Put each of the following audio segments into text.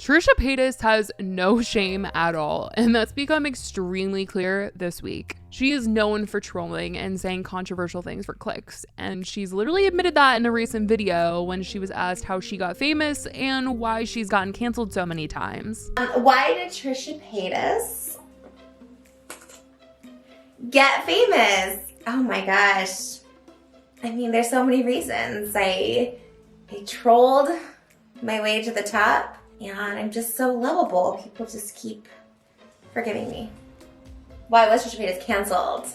Trisha Paytas has no shame at all, and that's become extremely clear this week. She is known for trolling and saying controversial things for clicks, and she's literally admitted that in a recent video when she was asked how she got famous and why she's gotten canceled so many times. Why did Trisha Paytas get famous? Oh my gosh. I mean, there's so many reasons. I trolled my way to the top, and I'm just so lovable. People just keep forgiving me. Why was Trisha Paytas canceled?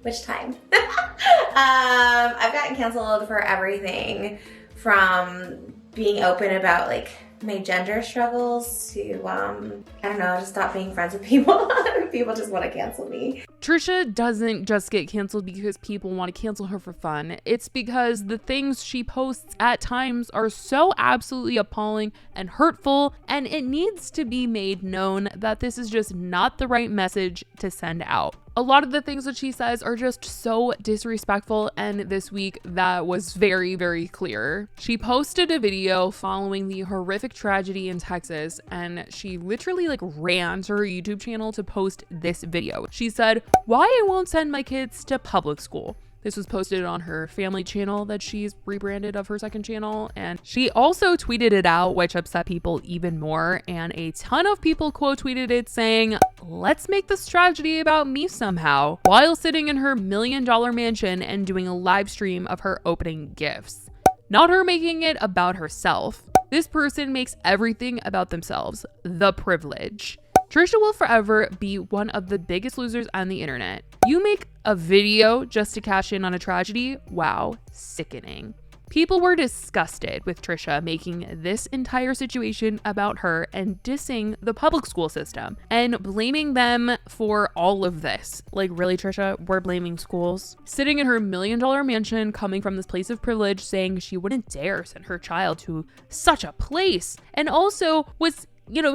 Which time? I've gotten canceled for everything from being open about like my gender struggles to, I don't know, just stop being friends with people. People just want to cancel me. Trisha doesn't just get canceled because people want to cancel her for fun. It's because the things she posts at times are so absolutely appalling and hurtful, and it needs to be made known that this is just not the right message to send out. A lot of the things that she says are just so disrespectful, and this week that was very, very clear. She posted a video following the horrific tragedy in Texas, and she literally ran to her YouTube channel to post this video. She said, "Why I won't send my kids to public school." This was posted on her family channel that she's rebranded of her second channel. And she also tweeted it out, which upset people even more. And a ton of people quote tweeted it saying, "Let's make this tragedy about me somehow," while sitting in her $1 million mansion and doing a live stream of her opening gifts. Not her making it about herself. This person makes everything about themselves. The privilege. Trisha will forever be one of the biggest losers on the internet. You make a video just to cash in on a tragedy? Wow, sickening. People were disgusted with Trisha making this entire situation about her and dissing the public school system and blaming them for all of this. Like, really, Trisha? We're blaming schools? Sitting in her $1 million mansion, coming from this place of privilege, saying she wouldn't dare send her child to such a place, and also was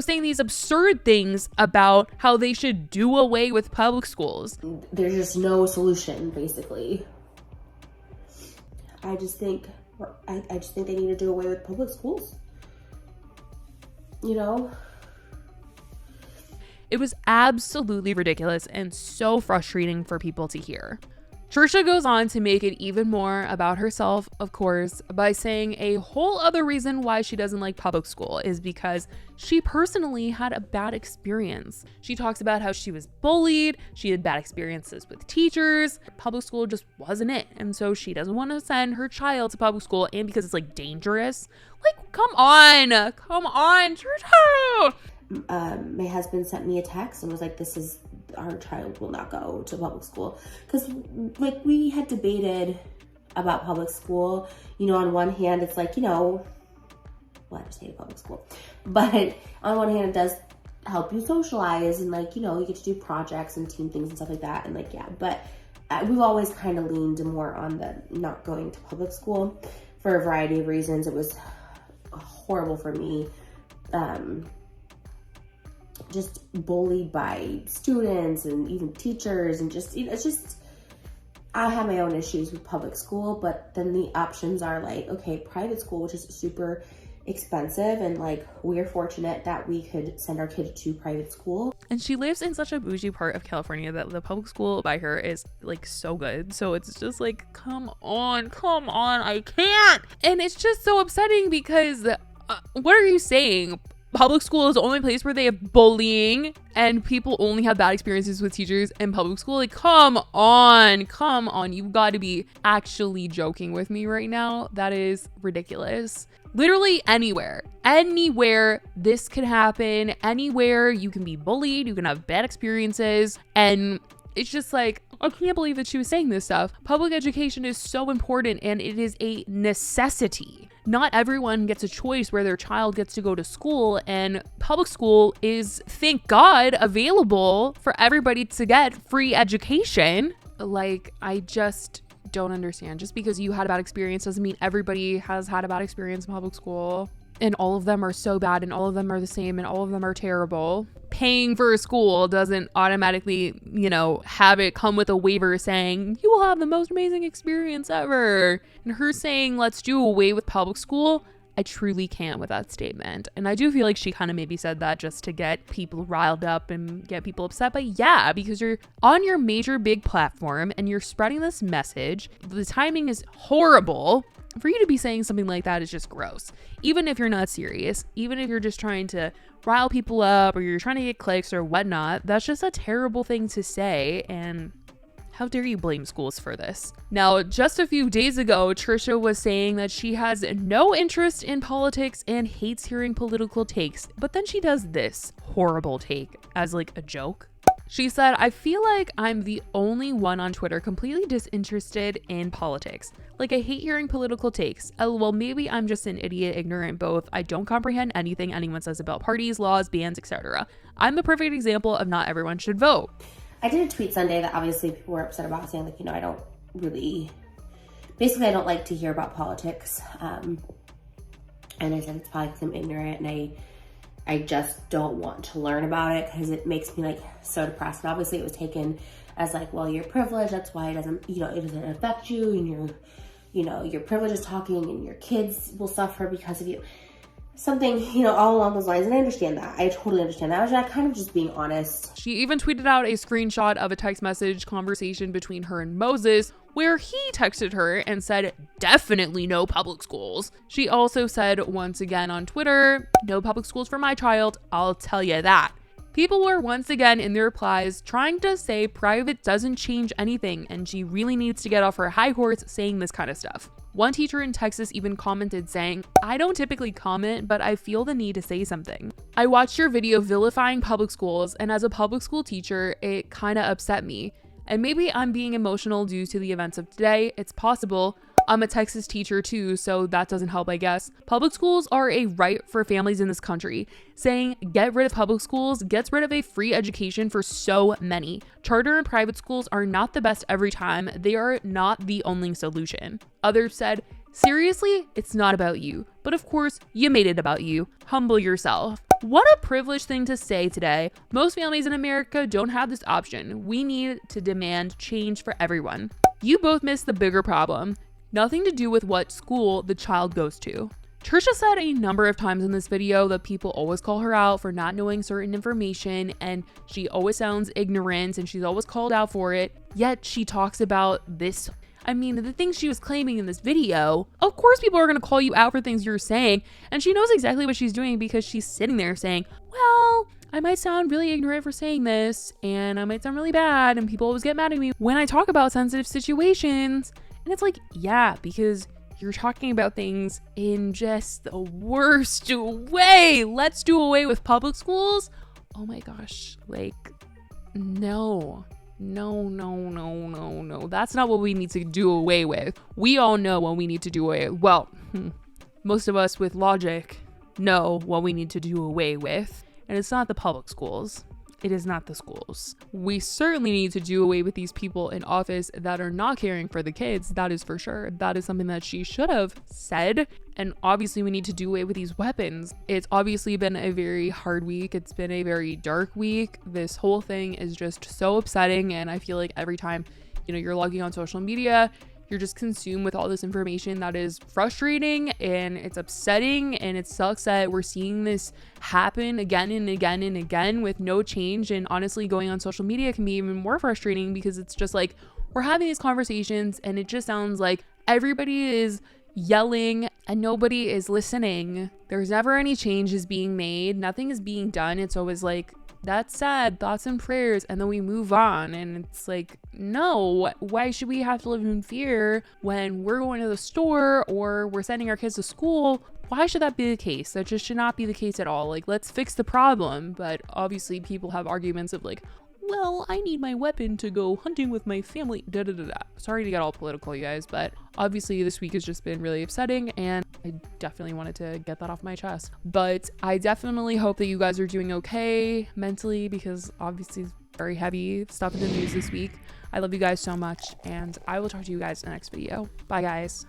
saying these absurd ththings about how they should do away with public schools. There's just no solution, basically. I just think they need to do away with public schools. It was absolutely ridiculous and so frustrating for people to hear. Trisha goes on to make it even more about herself, of course, by saying a whole other reason why she doesn't like public school is because she personally had a bad experience. She talks about how she was bullied, she had bad experiences with teachers, public school just wasn't it, and so she doesn't want to send her child to public school, and because it's dangerous. Come on, Trisha! My husband sent me a text and was like, our child will not go to public school. Because we had debated about public school. On one hand, it's I just hated public school. But on one hand, it does help you socialize and you get to do projects and team things and stuff like that. And but we've always kind of leaned more on the not going to public school for a variety of reasons. It was horrible for me. Just bullied by students and even teachers, and I have my own issues with public school, but then the options are private school, which is super expensive, and we're fortunate that we could send our kid to private school. And she lives in such a bougie part of California that the public school by her is so good. So it's just come on, I can't. And it's just so upsetting because what are you saying? Public school is the only place where they have bullying and people only have bad experiences with teachers in public school. Come on. You've got to be actually joking with me right now. That is ridiculous. Literally anywhere this could happen, anywhere you can be bullied, you can have bad experiences, and it's just I can't believe that she was saying this stuff. Public education is so important and it is a necessity. Not everyone gets a choice where their child gets to go to school, and public school is, thank God, available for everybody to get free education. I just don't understand. Just because you had a bad experience doesn't mean everybody has had a bad experience in public school. And all of them are so bad, and all of them are the same, and all of them are terrible. Paying for a school doesn't automatically, have it come with a waiver saying, you will have the most amazing experience ever. And her saying, let's do away with public school, I truly can't with that statement. And I do feel like she kind of maybe said that just to get people riled up and get people upset. But yeah, because you're on your major big platform and you're spreading this message. The timing is horrible. For you to be saying something like that is just gross. Even if you're not serious, even if you're just trying to rile people up or you're trying to get clicks or whatnot, that's just a terrible thing to say. And how dare you blame schools for this? Now, just a few days ago, Trisha was saying that she has no interest in politics and hates hearing political takes. But then she does this horrible take as like a joke. She said, I feel like I'm the only one on Twitter completely disinterested in politics. Like, I hate hearing political takes. Well, maybe I'm just an idiot, ignorant both. I don't comprehend anything anyone says about parties, laws, bans, etc. I'm the perfect example of not everyone should vote. I did a tweet Sunday that obviously people were upset about, saying like, I don't really, basically I don't like to hear about politics. And I said it's probably because I'm ignorant and I just don't want to learn about it because it makes me like so depressed. And obviously it was taken as like, well, you're privileged. That's why it doesn't, it doesn't affect you, and your privilege is talking and your kids will suffer because of you. Something, all along those lines. And I understand that. I totally understand that. I was kind of just being honest. She even tweeted out a screenshot of a text message conversation between her and Moses, where he texted her and said, definitely no public schools. She also said once again on Twitter, no public schools for my child, I'll tell you that. People were once again in their replies trying to say private doesn't change anything and she really needs to get off her high horse saying this kind of stuff. One teacher in Texas even commented saying, I don't typically comment, but I feel the need to say something. I watched your video vilifying public schools, and as a public school teacher, it kind of upset me. And maybe I'm being emotional due to the events of today. It's possible. I'm a Texas teacher too, so that doesn't help, I guess. Public schools are a right for families in this country. Saying get rid of public schools gets rid of a free education for so many. Charter and private schools are not the best every time. They are not the only solution. Others said, seriously, it's not about you. But of course, you made it about you. Humble yourself. What a privileged thing to say today. Most families in America don't have this option. We need to demand change for everyone. You both missed the bigger problem. Nothing to do with what school the child goes to. Trisha said a number of times in this video that people always call her out for not knowing certain information, and she always sounds ignorant and she's always called out for it. Yet she talks about this. I mean, the things she was claiming in this video, of course people are going to call you out for things you're saying, and she knows exactly what she's doing because she's sitting there saying, well, I might sound really ignorant for saying this, and I might sound really bad, and people always get mad at me when I talk about sensitive situations. And it's like, yeah, because you're talking about things in just the worst way. Let's do away with public schools. Oh my gosh. Like, no. That's not what we need to do away with. We all know what we need to do away with. Well, most of us with logic know what we need to do away with. And it's not the public schools. It is not the schools. We certainly need to do away with these people in office that are not caring for the kids. That is for sure. That is something that she should have said. And obviously we need to do away with these weapons. It's obviously been a very hard week. It's been a very dark week. This whole thing is just so upsetting. And I feel like every time, you're logging on social media, you're just consumed with all this information that is frustrating and it's upsetting, and it sucks that we're seeing this happen again and again and again with no change. And honestly, going on social media can be even more frustrating because it's just like we're having these conversations and it just sounds like everybody is yelling and nobody is listening. There's never any changes being made. Nothing is being done. It's always like, that's sad, thoughts and prayers, and then we move on. And it's like, no, why should we have to live in fear when we're going to the store or we're sending our kids to school? Why should that be the case? That just should not be the case at all. Like, let's fix the problem. But obviously people have arguments of like, well, I need my weapon to go hunting with my family. Sorry to get all political, you guys, but obviously this week has just been really upsetting and I definitely wanted to get that off my chest. But I definitely hope that you guys are doing okay mentally, because obviously it's very heavy stuff in the news this week. I love you guys so much, and I will talk to you guys in the next video. Bye, guys.